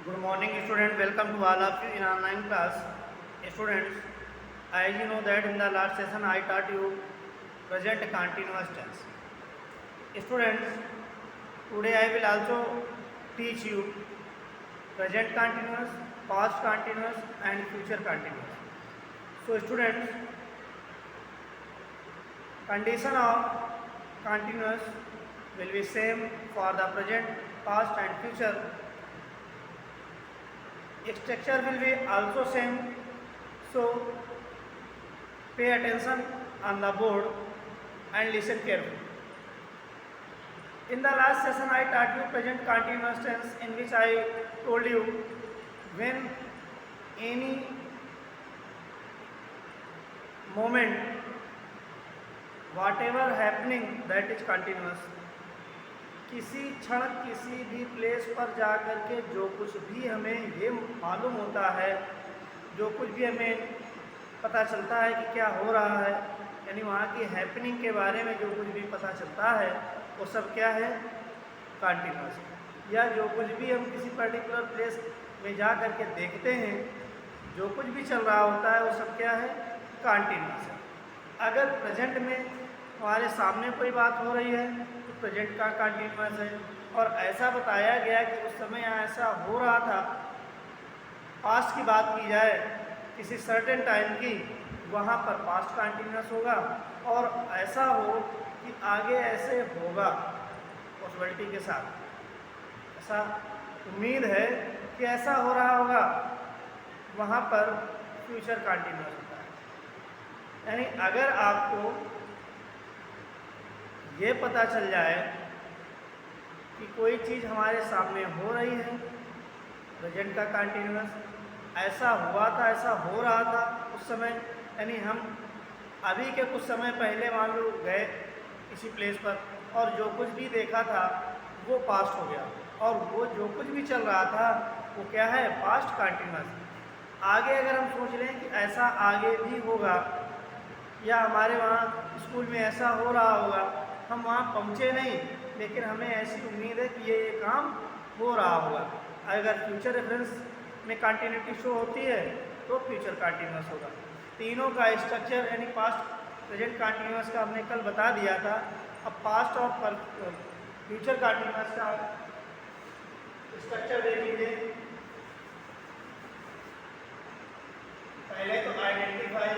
Good morning, students. Welcome to all of you in online class. Students, as you know that in the last session I taught you present continuous tense. Students, today I will also teach you present continuous, past continuous and future continuous. So students, condition of continuous will be same for the present, past and future. Structure will be also same, so pay attention on the board and listen carefully. In the last session I taught you present continuous tense, in which I told you when any moment whatever happening that is continuous, किसी क्षण किसी भी place पर जा कर के जो कुछ भी हमें ये मालूम होता है, जो कुछ भी हमें पता चलता है कि क्या हो रहा है, यानी वहाँ की हैपनिंग के बारे में जो कुछ भी पता चलता है वो सब क्या है, कंटिन्यूस। या जो कुछ भी हम किसी पर्टिकुलर प्लेस में जा कर के देखते हैं, जो कुछ भी चल रहा होता है वो सब क्या है, कंटिन्यूस है। अगर प्रेजेंट में हमारे सामने कोई बात हो रही है तो प्रेजेंट का कंटिन्यूस है, और ऐसा बताया गया कि उस समय यहाँ ऐसा हो रहा था। पास्ट की बात की जाए किसी सर्टेन टाइम की, वहाँ पर पास्ट कंटिन्यूस होगा, और ऐसा हो कि आगे ऐसे होगा पॉसिबिलिटी के साथ, ऐसा उम्मीद है कि ऐसा हो रहा होगा, वहाँ पर फ्यूचर कंटिन्यूस होता है। यानी अगर आपको ये पता चल जाए कि कोई चीज़ हमारे सामने हो रही है, प्रेजेंट का कंटिन्यूस, ऐसा हुआ था, ऐसा हो रहा था उस समय, यानी हम अभी के कुछ समय पहले मान लो गए किसी प्लेस पर और जो कुछ भी देखा था वो पास्ट हो गया, और वो जो कुछ भी चल रहा था वो क्या है, पास्ट कंटिन्यूस। आगे अगर हम सोच रहे हैं कि ऐसा आगे भी होगा, या हमारे वहाँ स्कूल में ऐसा हो रहा होगा, हम वहाँ पहुँचे नहीं लेकिन हमें ऐसी उम्मीद है कि ये काम हो रहा होगा। अगर फ्यूचर रेफरेंस में कंटिन्यूटी शो होती है तो फ्यूचर कंटिन्यूस होगा। तीनों का स्ट्रक्चर यानी पास्ट प्रेजेंट कंटिन्यूस का हमने कल बता दिया था। अब पास्ट और फ्यूचर कंटिन्यूस का स्ट्रक्चर देख लीजिए। पहले तो आइडेंटिफाई,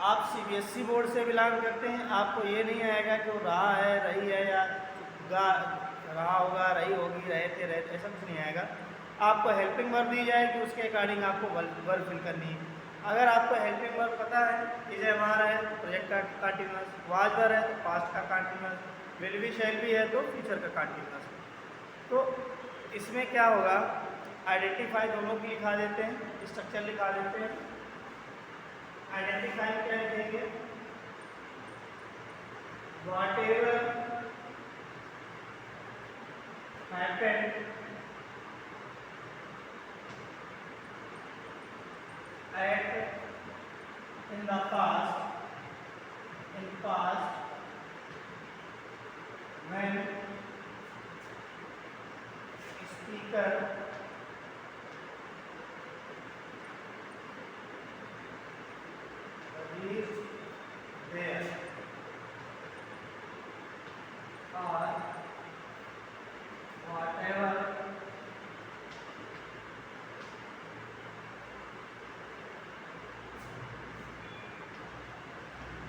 आप सीबीएसई बोर्ड से बिलोंग करते हैं, आपको ये नहीं आएगा कि वो रहा है, रही है, या रहा होगा, रही होगी, रहे थे, ऐसा कुछ नहीं आएगा। आपको हेल्पिंग वर्ब दी जाएगी, उसके अकॉर्डिंग आपको वर्ब फिल करनी है। अगर आपको हेल्पिंग वर्ब पता है, इज हमारा है तो प्रेजेंट का कंटिन्यूस, वाज वर है तो पास्ट का continuous, will be shall B है तो फ्यूचर का कंटिन्यूस। तो इसमें क्या होगा, आइडेंटिफाई दोनों की लिखा देते हैं, स्ट्रक्चर लिखा देते हैं। आइडेंटिफाई क्या लिखेंगे, whatever happened in the past, when speaker is there, or whatever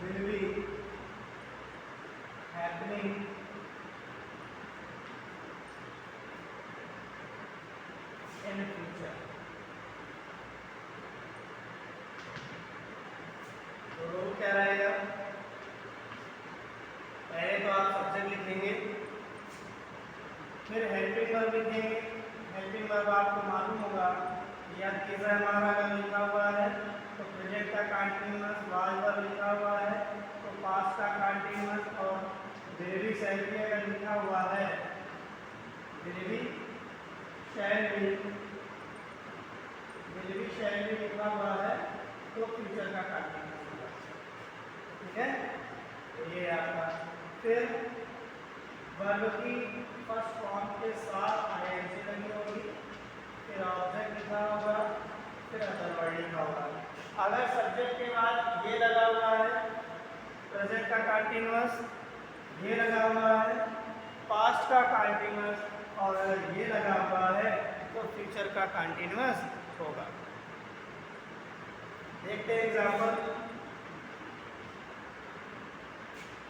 will be happening in future। तो रूल क्या रहेगा, पहले तो आप सब्जेक्ट लिखेंगे, फिर हेल्पिंग वर्ब लिखेंगे। हेल्पिंग वर्ब आपको मालूम होगा, या किसरा हमारा अगर लिखा हुआ है तो प्रेजेंट का कंटिन्यूस, वाज वर्ब लिखा हुआ है तो पास्ट का कंटिन्यूस, और विल बी शैल बी अगर लिखा हुआ है, विल बी शैल बी लिखा हुआ है तो फ्यूचर का कंटिन्यूस होगा। ठीक है, तो ये आपका फिर वर्ब की फर्स्ट फॉर्म के साथ आईएनजी लगी होगी, फिर ऑब्जेक्ट लिखा होगा, फिर अदर वर्ड लिखा होगा। अगर सब्जेक्ट के बाद ये लगा हुआ है प्रेजेंट का कंटीन्यूअस, ये लगा हुआ है पास्ट का कंटीन्यूअस, और अगर ये लगा हुआ है तो फ्यूचर का कंटीन्यूअस होगा। देखते हैं एग्जांपल,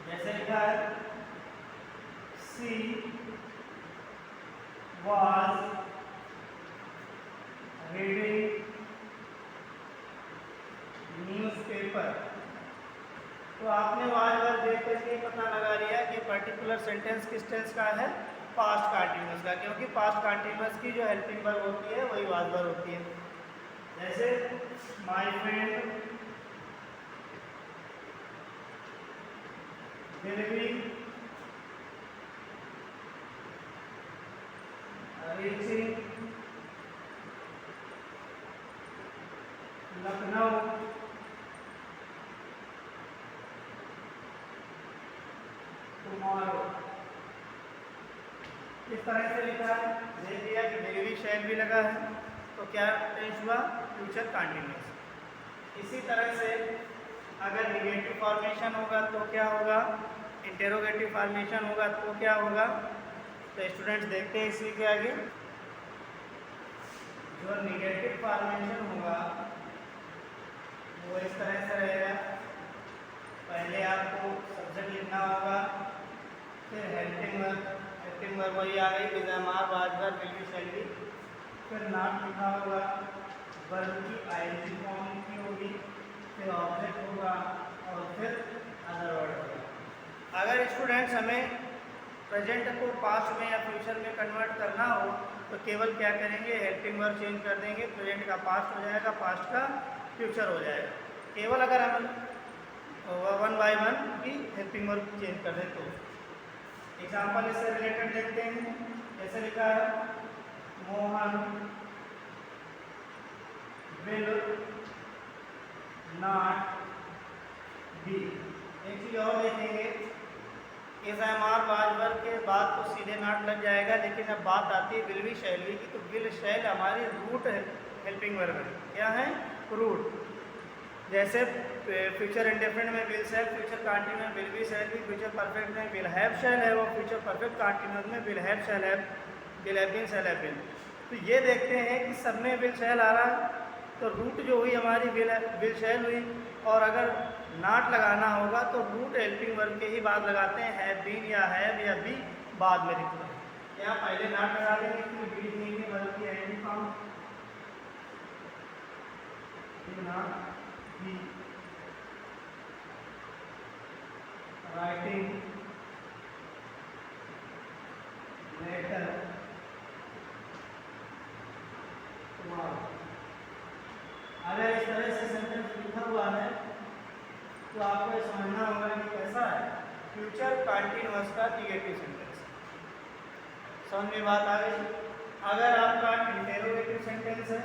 जैसे लिखा है सी वाज रीडिंग न्यूज़पेपर। तो आपने वाज वर्ब देख करके पता लगा लिया कि पर्टिकुलर सेंटेंस किस टेंस का है, पास्ट कंटीन्यूअस का, क्योंकि पास्ट कंटीन्यूअस की जो हेल्पिंग वर्ब होती है वही वाज वर्ब होती है। जैसे my friend will be reaching Lucknow tomorrow. इस तरह से लिखा है, देख लिया कि विल बी शैल भी लगा है तो क्या टेंस हुआ, फ्यूचर कंटीन्यूअस। इसी तरह से अगर निगेटिव फॉर्मेशन होगा तो क्या होगा, इंटेरोगेटिव फॉर्मेशन होगा तो क्या होगा। तो स्टूडेंट्स देखते हैं इसी के आगे, जो निगेटिव फॉर्मेशन होगा वो इस तरह से रहेगा। पहले आपको सब्जेक्ट लिखना होगा, फिर हेल्पिंग वर्ब वही आ गई, विजयमार वाजवर विल बी शैल बी, फिर नॉट लिखा होगा, वर्ब की आईएनजी फॉर्म लिखी होगी, फिर ऑब्जेक्ट होगा और फिर अदर वर्ड होगा। अगर स्टूडेंट्स हमें प्रेजेंट को पास्ट में या फ्यूचर में कन्वर्ट करना हो तो केवल क्या करेंगे, हेल्पिंग वर्ब चेंज कर देंगे, प्रेजेंट का पास्ट हो जाएगा, पास्ट का फ्यूचर हो जाएगा। केवल अगर हम वन बाय वन की हेल्पिंग वर्ब चेंज कर दें तो। एग्जाम्पल इससे रिलेटेड देखते हैं, जैसे लिखा है मोहन विल नॉट बी। एक चीज और देखेंगे, एसएमआर वाजवर के बाद तो सीधे नॉट लग जाएगा, लेकिन अब बात आती है विल बी शैल बी की, तो विल शैल हमारी रूट है हेल्पिंग वर्ब है। क्या है, रूट। जैसे फ्यूचर इंडेफिनिट में विल शैल, फ्यूचर कंटीन्यूअस में will be shall be, future perfect में विल हैव शैल है, वो फ्यूचर परफेक्ट कंटीन्यूअस में will have shall have, will have been shall have been. तो ये देखते हैं कि सब में विल शैल आ रहा है, तो रूट जो हुई हमारी विल शैल हुई। और अगर नॉट लगाना होगा तो रूट हेल्पिंग वर्ब के ही बाद लगाते हैं, हैव बीन या हैव या बी बाद में लिखते हैं। यहाँ पहले नॉट लगा देंगे, फिर बी लिखेंगे, वर्ब की ING form not be writing letter tomorrow. अगर इस तरह से सेंटेंस लिखा हुआ है तो आपको ये समझना होगा कि कैसा है, फ्यूचर कंटीन्यूअस का निगेटिव सेंटेंस। समझ में बात आ गई। अगर आपका इंटेरोगेटिव सेंटेंस है,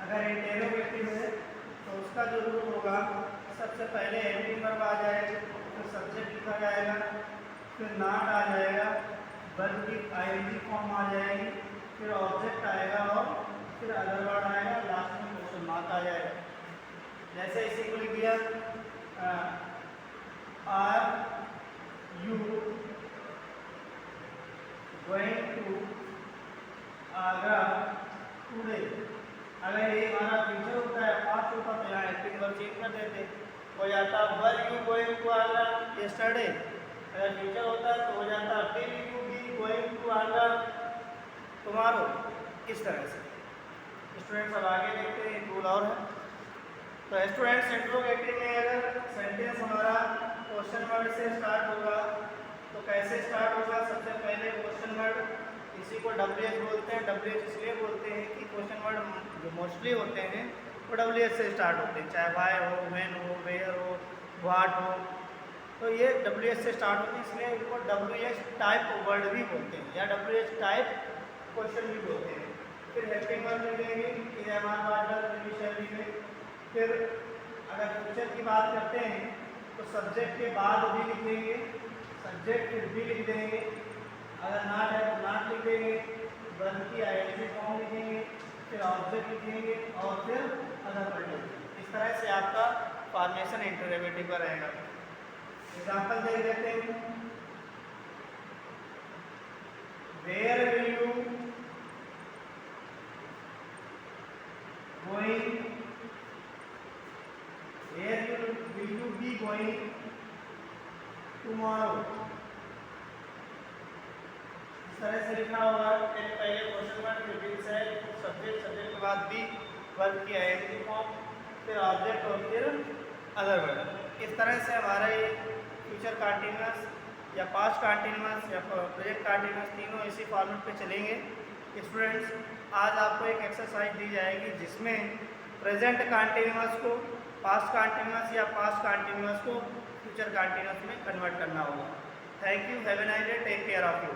अगर इंटेरोगेटिव है तो उसका जो रूल होगा, सबसे पहले हेल्पिंग वर्ब आ जाएगी, फिर सब्जेक्ट लिखा जाएगा, फिर नॉट आ जाएगा, वर्ब की आईएनजी फॉर्म आ जाएगी, फिर ऑब्जेक्ट आएगा और फिर अदर वर्ड आएगा, लास्ट में क्वेश्चन मार्क आ जाएगा। जैसे इसी को लिख दिया, are you going to Agra today. अगर ये हमारा फ्यूचर होता है, पास्ट होता तो यहाँ हेल्पिंग वर्ब चेंज कर देते, हो जाता were you going to Agra yesterday. अगर फ्यूचर होता तो हो जाता will you be going to Agra tomorrow. इस तरह से स्टूडेंट्स अब आगे देखते हैं, एक रूल और है। तो स्टूडेंट्स इंट्रोगेटिव में अगर सेंटेंस हमारा क्वेश्चन वर्ड से स्टार्ट होगा तो कैसे स्टार्ट होगा, सबसे पहले क्वेश्चन वर्ड, इसी को WH बोलते हैं। WH इसलिए बोलते हैं कि क्वेश्चन वर्ड जो मोस्टली होते हैं वो WH से स्टार्ट होते हैं, चाहे वाई हो, व्हेन हो, वेयर हो, व्हाट हो, तो ये WH से स्टार्ट होते हैं, इसलिए इनको WH टाइप वर्ड भी बोलते हैं या WH टाइप क्वेश्चन भी बोलते हैं। फिर हेल्पिंग वर्ब लिखेंगे, फिर हमारा वाटर में। फिर अगर फ्यूचर की बात करते हैं तो सब्जेक्ट के बाद भी लिख देंगे, सब्जेक्ट फिर भी लिख देंगे, अगर नॉट है तो नॉट लिख देंगे, वर्ब की आईएनजी फॉर्म लिखेंगे, फिर ऑब्जेक्ट लिखेंगे और फिर अदर वर्ड। इस तरह से आपका फॉर्मेशन इंटरोगेटिव का रहेगा। एग्जाम्पल देख लेते हैं। Where will you going? Where will you be going tomorrow? इस तरह से लिखना होगा। पहले क्वेश्चन मार्क फिर बिल्स है, सब्जेक्ट, सब्जेक्ट के बाद भी वर्ब की आईएनजी फॉर्म, फिर ऑब्जेक्ट और फिर अदर वर्ड। इस तरह से हमारा ये फ्यूचर कंटीन्यूअस या पास्ट कंटीन्यूअस या प्रेजेंट कंटीन्यूअस तीनों इसी फॉर्मेट पे चलेंगे। स्टूडेंट्स, आज आपको एक एक्सरसाइज दी जाएगी जिसमें प्रेजेंट कंटीन्यूअस को पास्ट कंटीन्यूअस या पास्ट कंटीन्यूअस को फ्यूचर कंटीन्यूअस में कन्वर्ट करना होगा। Thank you, have a nice day, take care of you.